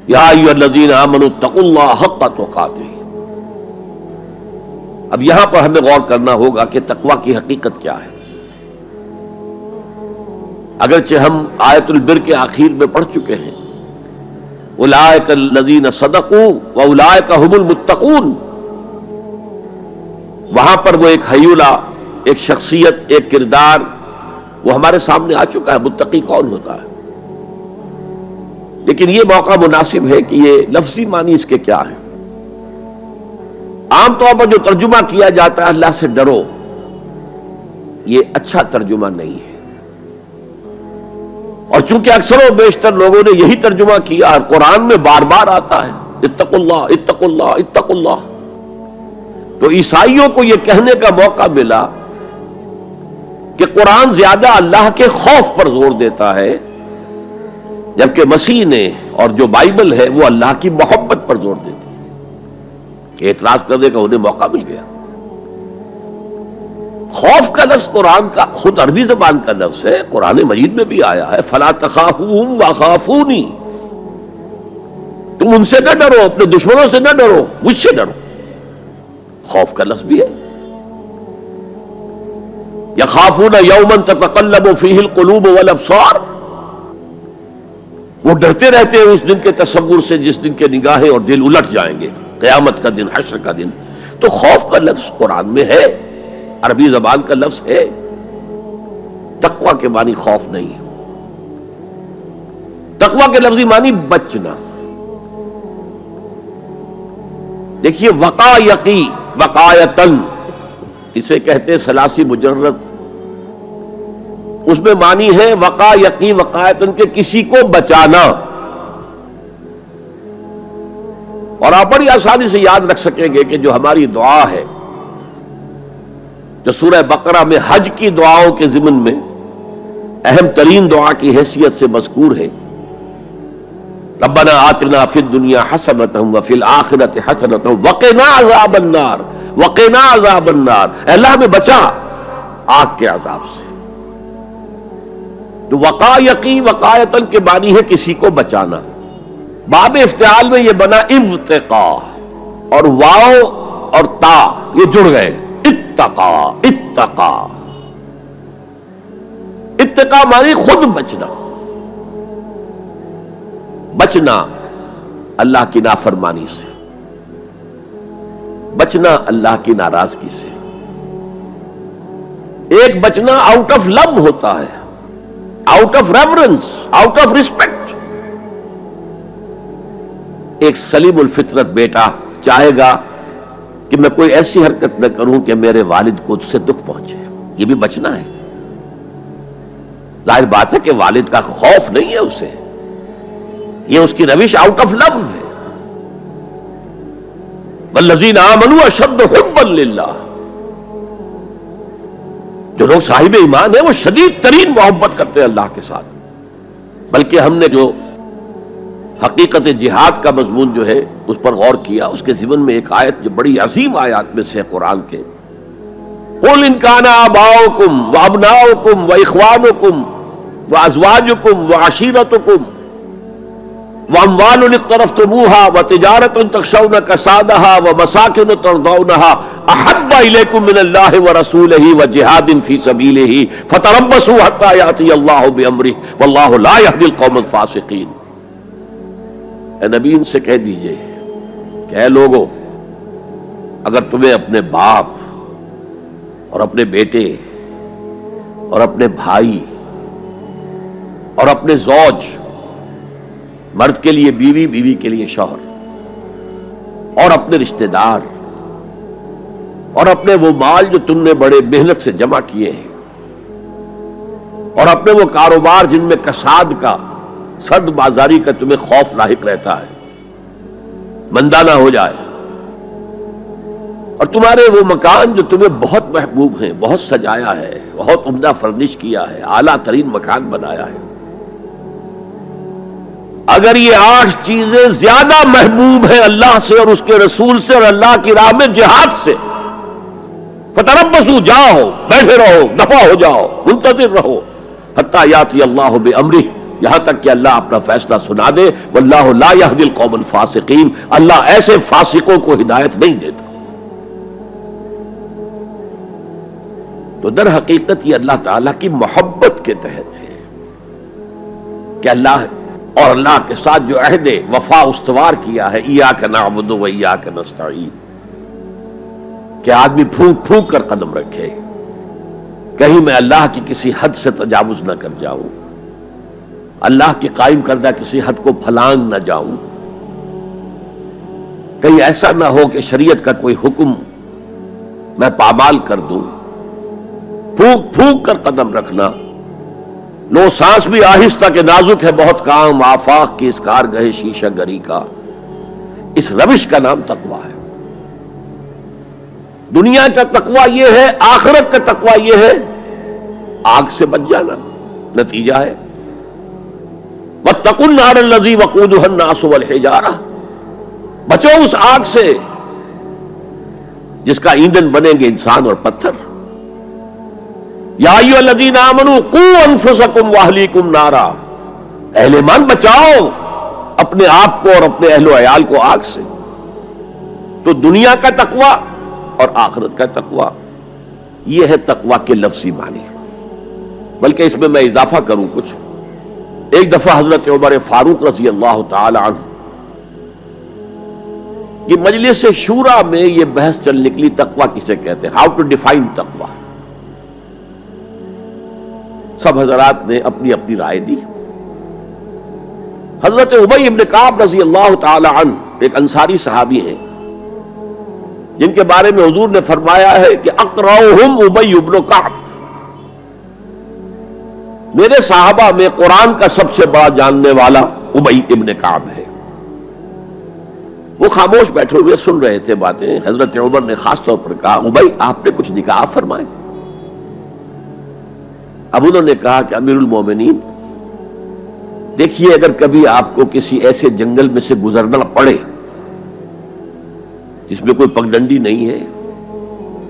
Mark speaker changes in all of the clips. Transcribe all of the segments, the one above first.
Speaker 1: یا ایھا الذین آمنوا اتقوا اللہ حق تقاتہ۔ اب یہاں پر ہمیں غور کرنا ہوگا کہ تقوی کی حقیقت کیا ہے۔ اگرچہ ہم آیت البر کے آخر میں پڑھ چکے ہیں اولئک الذین صدقوا واولئک هم المتقون، وہاں پر وہ ایک حیولہ، ایک شخصیت، ایک کردار وہ ہمارے سامنے آ چکا ہے، متقی کون ہوتا ہے۔ لیکن یہ موقع مناسب ہے کہ یہ لفظی معنی اس کے کیا ہے۔ عام طور پر جو ترجمہ کیا جاتا ہے اللہ سے ڈرو، یہ اچھا ترجمہ نہیں ہے، اور چونکہ اکثر و بیشتر لوگوں نے یہی ترجمہ کیا اور قرآن میں بار بار آتا ہے اتقوا اللہ اتقوا اللہ اتقوا اللہ، تو عیسائیوں کو یہ کہنے کا موقع ملا کہ قرآن زیادہ اللہ کے خوف پر زور دیتا ہے، جبکہ مسیح نے اور جو بائبل ہے وہ اللہ کی محبت پر زور دیتی ہے۔ اعتراض کرنے کا انہیں موقع مل گیا۔ خوف کا لفظ قرآن کا خود عربی زبان کا لفظ ہے، قرآن مجید میں بھی آیا ہے فلا تخافوہم وخافونی، تم ان سے نہ ڈرو، اپنے دشمنوں سے نہ ڈرو، مجھ سے ڈرو۔ خوف کا لفظ بھی ہے۔ یخافون یوما تتقلب فیہ القلوب والابصار، وہ ڈرتے رہتے ہیں اس دن کے تصور سے جس دن کے نگاہیں اور دل الٹ جائیں گے، قیامت کا دن، حشر کا دن۔ تو خوف کا لفظ قرآن میں ہے، عربی زبان کا لفظ ہے۔ تقوی کے معنی خوف نہیں ہے، تقوی کے لفظی معنی بچنا۔ دیکھیے وقایقی، وقایتن اسے کہتے ہیں ثلاثی مجرد، اس میں معنی ہے وقایقی وقایتن کے کسی کو بچانا۔ اور آپ بڑی آسانی سے یاد رکھ سکیں گے کہ جو ہماری دعا ہے، جو سورہ بقرہ میں حج کی دعاؤں کے ضمن میں اہم ترین دعا کی حیثیت سے مذکور ہے، ربنا آتنا فی الدنیا حسنۃ وفی الآخرۃ حسنۃ وقنا عذاب النار، وقنا عذاب النار، اے اللہ ہمیں بچا آگ کے عذاب سے۔ تو وقایقی وقایتن کے معنی ہے کسی کو بچانا۔ باب افتعال میں یہ بنا ابتقا، اور واو اور تا یہ جڑ گئے، اتقا اتقا۔ اتقا معنی خود بچنا، بچنا اللہ کی نافرمانی سے، بچنا اللہ کی ناراضگی سے۔ ایک بچنا آؤٹ آف لو ہوتا ہے، out of reverence, out of respect. ایک سلیم الفطرت بیٹا چاہے گا کہ میں کوئی ایسی حرکت نہ کروں کہ میرے والد کو اس سے دکھ پہنچے، یہ بھی بچنا ہے۔ ظاہر بات ہے کہ والد کا خوف نہیں ہے اسے، یہ اس کی روش آؤٹ آف لو ہے۔ والذین آمنوا اشد حبا للہ، جو لوگ صاحب ایمان ہیں وہ شدید ترین محبت کرتے ہیں اللہ کے ساتھ۔ بلکہ ہم نے جو حقیقت جہاد کا مضمون جو ہے اس پر غور کیا، اس کے ضمن میں ایک آیت جو بڑی عظیم آیات میں سے ہے قرآن کے، قُلْ إِنْ كَانَ آبَاؤُكُمْ وَأَبْنَاؤُكُمْ وَإِخْوَانُكُمْ وَأَزْوَاجُكُمْ وَعَشِيرَتُكُمْ وَأَمْوَالٌ اقْتَرَفْتُمُوهَا وَتِجَارَةٌ تَخْشَوْنَ كَسَادَهَا وَمَسَاكِنُ تَرْضَوْنَهَا أَحَبَّ إِلَيْكُم مِّنَ اللَّهِ وَرَسُولِهِ وَجِهَادٍ فِي سَبِيلِهِ فَتَرَبَّصُوا حَتَّىٰ يَأْتِيَ اللَّهُ بِأَمْرِهِ وَاللَّهُ لَا يَهْدِي الْقَوْمَ الْفَاسِقِينَ۔ اے نبی ان سے کہہ دیجئے کہ اے لوگو، اگر تمہیں اپنے باپ اور اپنے بیٹے اور اپنے بھائی اور اپنے زوج، مرد کے لیے بیوی، بیوی کے لیے شوہر، اور اپنے رشتہ دار اور اپنے وہ مال جو تم نے بڑے محنت سے جمع کیے ہیں، اور اپنے وہ کاروبار جن میں کساد کا، سد بازاری کا تمہیں خوف لاحق رہتا ہے، مندہ نہ ہو جائے، اور تمہارے وہ مکان جو تمہیں بہت محبوب ہیں، بہت سجایا ہے، بہت عمدہ فرنش کیا ہے، اعلیٰ ترین مکان بنایا ہے، اگر یہ 8 چیزیں زیادہ محبوب ہیں اللہ سے اور اس کے رسول سے اور اللہ کی راہ میں جہاد سے، فتربصوا، جاؤ، بیٹھے رہو، دفع ہو جاؤ، منتظر رہو، حتی یاتی اللہ بامرہ، یہاں تک کہ اللہ اپنا فیصلہ سنا دے. واللہ لا یہدی القوم الفاسقین، اللہ ایسے فاسقوں کو ہدایت نہیں دیتا. تو در حقیقت یہ اللہ تعالیٰ کی محبت کے تحت ہے کہ اللہ اور اللہ کے ساتھ جو عہد وفا استوار کیا ہے، ایاک نعبد و ایاک نستعین، کہ آدمی پھونک پھونک کر قدم رکھے، کہیں میں اللہ کی کسی حد سے تجاوز نہ کر جاؤں، اللہ کی قائم کردہ کسی حد کو پھلانگ نہ جاؤں، کہیں ایسا نہ ہو کہ شریعت کا کوئی حکم میں پامال کر دوں. پھونک پھونک کر قدم رکھنا، لو سانس بھی آہستہ کہ نازک ہے بہت کام، آفاق کی اس کارگہ شیشہ گری کا، اس روش کا نام تقویٰ ہے. دنیا کا تقویٰ یہ ہے، آخرت کا تقویٰ یہ ہے آگ سے بچ جانا. نتیجہ ہے واتقوا النار الذی وقودها الناس والحجارہ، بچو اس آگ سے جس کا ایندھن بنیں گے انسان اور پتھر. یا ایھا الذین آمنوا قوا انفسکم واہلیکم نارا، اہل ایمان بچاؤ اپنے آپ کو اور اپنے اہل و عیال کو آگ سے. تو دنیا کا تقویٰ اور آخرت کا تقویٰ یہ ہے تقویٰ کے لفظی معنی. بلکہ اس میں اضافہ کروں کچھ. ایک دفعہ حضرت عمر فاروق رضی اللہ تعالی عنہ کی مجلس شورا میں یہ بحث چل نکلی تقویٰ کسے کہتے ہیں، ہاؤ ٹو ڈیفائن تقویٰ. سب حضرات نے اپنی اپنی رائے دی. حضرت ابی ابن کعب رضی اللہ تعالی عنہ ایک انصاری صحابی ہیں جن کے بارے میں حضور نے فرمایا ہے کہ اقرأہم ابی ابن کعب، میرے صحابہ میں قرآن کا سب سے بڑا جاننے والا ابی ابن کعب ہے. وہ خاموش بیٹھے ہوئے سن رہے تھے باتیں. حضرت عمر نے خاص طور پر کہا ابی آپ نے کچھ نکاح فرمائے. اب انہوں نے کہا کہ امیر المومنین دیکھیے، اگر کبھی آپ کو کسی ایسے جنگل میں سے گزرنا پڑے جس میں کوئی پگڈنڈی نہیں ہے،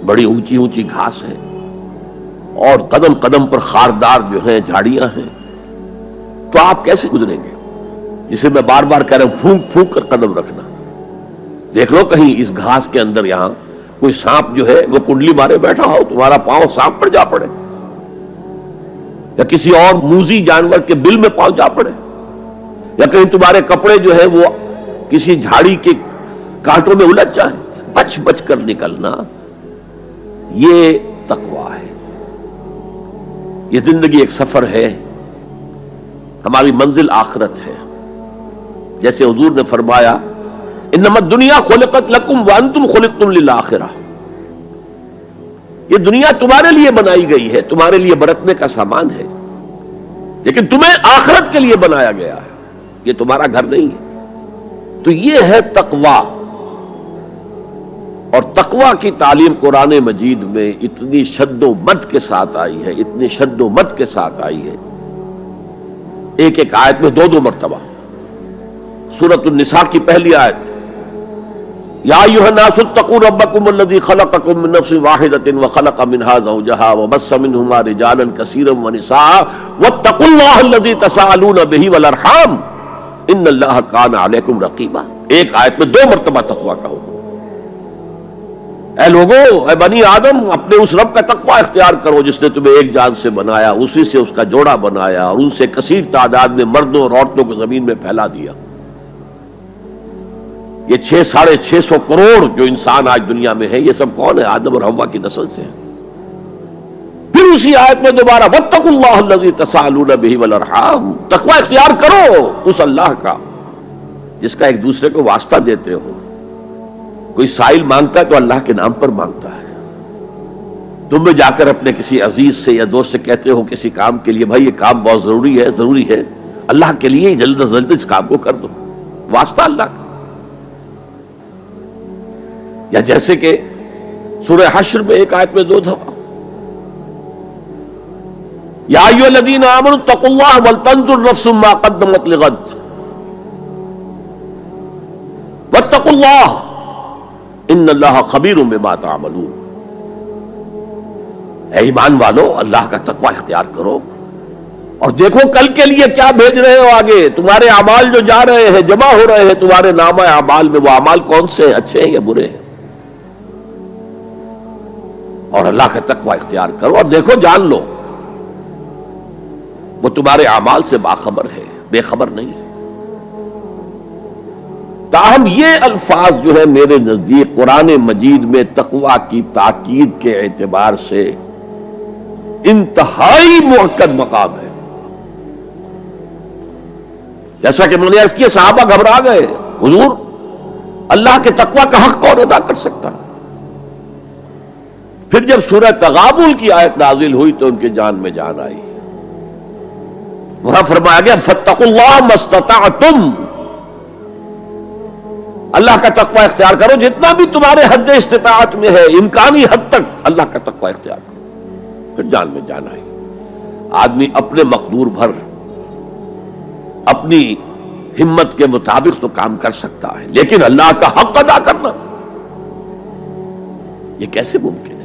Speaker 1: بڑی اونچی اونچی گھاس ہے اور قدم قدم پر خاردار جو ہیں جھاڑیاں ہیں، تو آپ کیسے گزریں گے؟ جسے میں بار بار کہہ رہا ہوں پھونک پھونک کر قدم رکھنا. دیکھ لو کہیں اس گھاس کے اندر یہاں کوئی سانپ جو ہے وہ کنڈلی مارے بیٹھا ہو، تمہارا پاؤں سانپ پر جا پڑے، یا کسی اور موذی جانور کے بل میں پاؤں جا پڑے، یا کہیں تمہارے کپڑے جو ہے وہ کسی جھاڑی کے کانٹوں میں الجھ جائیں. بچ بچ کر نکلنا یہ تقویٰ ہے. یہ زندگی ایک سفر ہے، ہماری منزل آخرت ہے. جیسے حضور نے فرمایا انما الدنیا خلقت لکم وانتم خلقتم للآخرہ، یہ دنیا تمہارے لیے بنائی گئی ہے، تمہارے لیے برتنے کا سامان ہے، لیکن تمہیں آخرت کے لیے بنایا گیا ہے، یہ تمہارا گھر نہیں ہے. تو یہ ہے تقویٰ. اور تقویٰ کی تعلیم قرآن مجید میں اتنی شد و مد کے ساتھ آئی ہے، اتنی شد و مد کے ساتھ آئی ہے، ایک ایک آیت میں دو دو مرتبہ. سورۃ النساء کی پہلی آیت یا ایھا الناس اتقوا ربکم الذی خلقکم من نفس واحدۃ وخلق منها زوجها وبث منهما رجالا کثیرا ونساء واتقوا اللہ الذی تساءلون به والارحام ان اللہ کان علیکم رقیبا. ایک آیت میں دو مرتبہ تقویٰ کا حکم. اے لوگوں، اے بنی آدم، اپنے اس رب کا تقویٰ اختیار کرو جس نے تمہیں ایک جان سے بنایا، اسی سے اس کا جوڑا بنایا اور ان سے کثیر تعداد میں مردوں اور عورتوں کو زمین میں پھیلا دیا. یہ 600-650 کروڑ جو انسان آج دنیا میں ہے، یہ سب کون ہے؟ آدم اور حوا کی نسل سے ہیں. پھر اسی آیت میں دوبارہ واتقوا اللہ الذی تساءلون به والارحام، تقویٰ اختیار کرو اس اللہ کا جس کا ایک دوسرے کو واسطہ دیتے ہو. کوئی سائل مانگتا ہے تو اللہ کے نام پر مانگتا ہے. تم بھی جا کر اپنے کسی عزیز سے یا دوست سے کہتے ہو کسی کام کے لیے بھائی یہ کام بہت ضروری ہے اللہ کے لیے جلد از جلد اس کام کو کر دو، واسطہ اللہ کا. یا جیسے کہ سورہ حشر میں ایک آیت میں دو دفعہ یا ایھا الذین آمنوا اتقوا اللہ ولتنظر نفس ما قدمت لغد واتقوا اللہ ان اللہ خبیر بما تعملون. اے ایمان والو، اللہ کا تقوی اختیار کرو اور دیکھو کل کے لیے کیا بھیج رہے ہو آگے. تمہارے اعمال جو جا رہے ہیں، جمع ہو رہے ہیں تمہارے نامہ اعمال میں، وہ اعمال کون سے ہیں، اچھے ہیں یا برے ہیں؟ اور اللہ کا تقوی اختیار کرو اور دیکھو، جان لو وہ تمہارے اعمال سے باخبر ہے، بے خبر نہیں ہے. تاہم یہ الفاظ جو ہے میرے نزدیک قرآن مجید میں تقوی کی تاکید کے اعتبار سے انتہائی مؤکد مقام ہے. جیسا کہ میں نے عرض کیا، صحابہ گھبرا گئے، حضور اللہ کے تقوی کا حق کون ادا کر سکتا؟ پھر جب سورہ تغابن کی آیت نازل ہوئی تو ان کے جان میں جان آئی. وہاں فرمایا گیا فاتقوا اللہ ما استطعتم، اللہ کا تقوی اختیار کرو جتنا بھی تمہارے حد استطاعت میں ہے، امکانی حد تک اللہ کا تقوی اختیار کرو. پھر جان میں جان آئی. آدمی اپنے مقدور بھر اپنی ہمت کے مطابق تو کام کر سکتا ہے، لیکن اللہ کا حق ادا کرنا یہ کیسے ممکن ہے؟